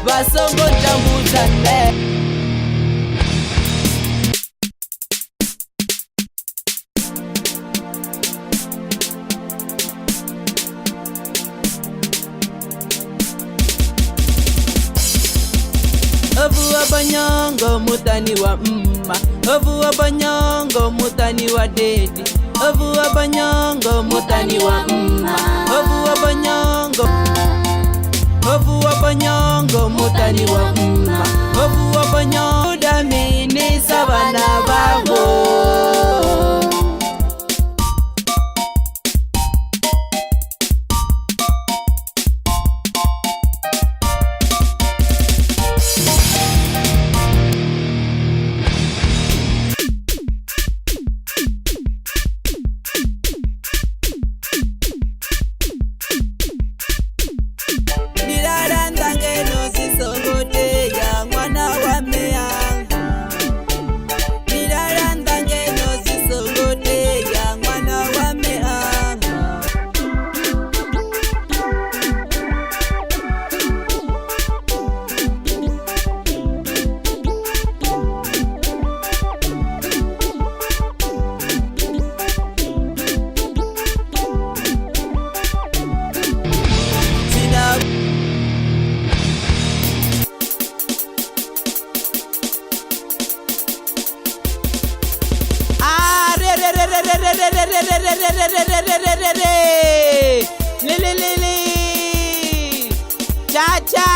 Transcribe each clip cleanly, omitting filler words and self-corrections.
Basongo tambuzane. Ovu abanyongo mutani wa mma, ovu abanyongo mutani wa dedi, ovu abanyongo mutani wa mma, ovu abanyongo, ovu abanyongo mutani wa mma, ovu abanyongo damini sabana babo. Cha-cha.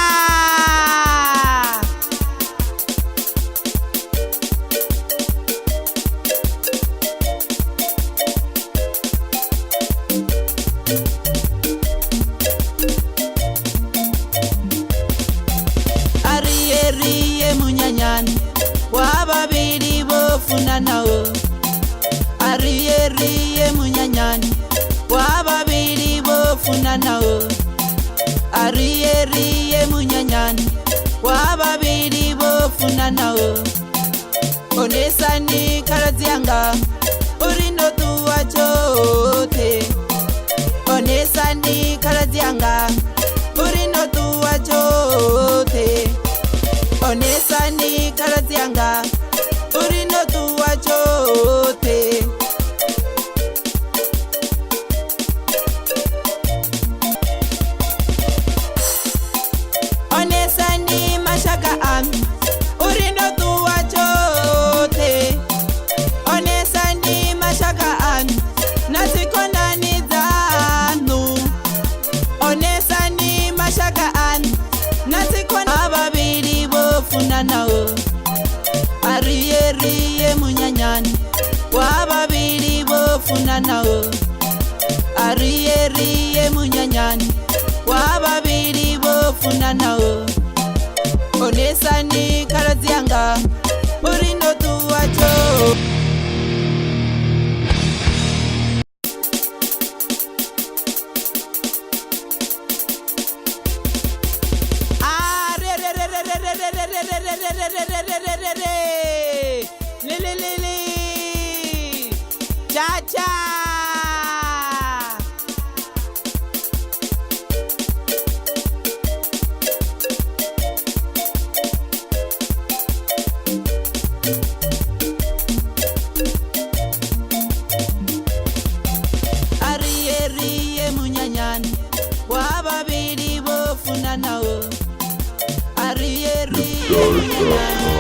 Ariye munyanyani wababiri bofunanawo. Ariye munyanyani wababiri bofunanawo. Ariye munyanyani wababiri bofunanawo. Onesani karazianga urindo tuwa chote. Onesani karazianga urindo tuwa chote. Onesani karazianga urindo tuwa chote. Onesani mashaka ami urindo tuwa chote. Onesani mashaka ami nasikona nizanu. Onesani mashaka ami nasikona ababiri bofunanawo. Ariye munyanyani wababiri bofunanawo. Ariye munyanyani wababiri bofunanawo. Onesani karazianga urindo tuwacho. Cha-cha. Ariye munyanyani wababiri bofunanawo. Ariye munyanyani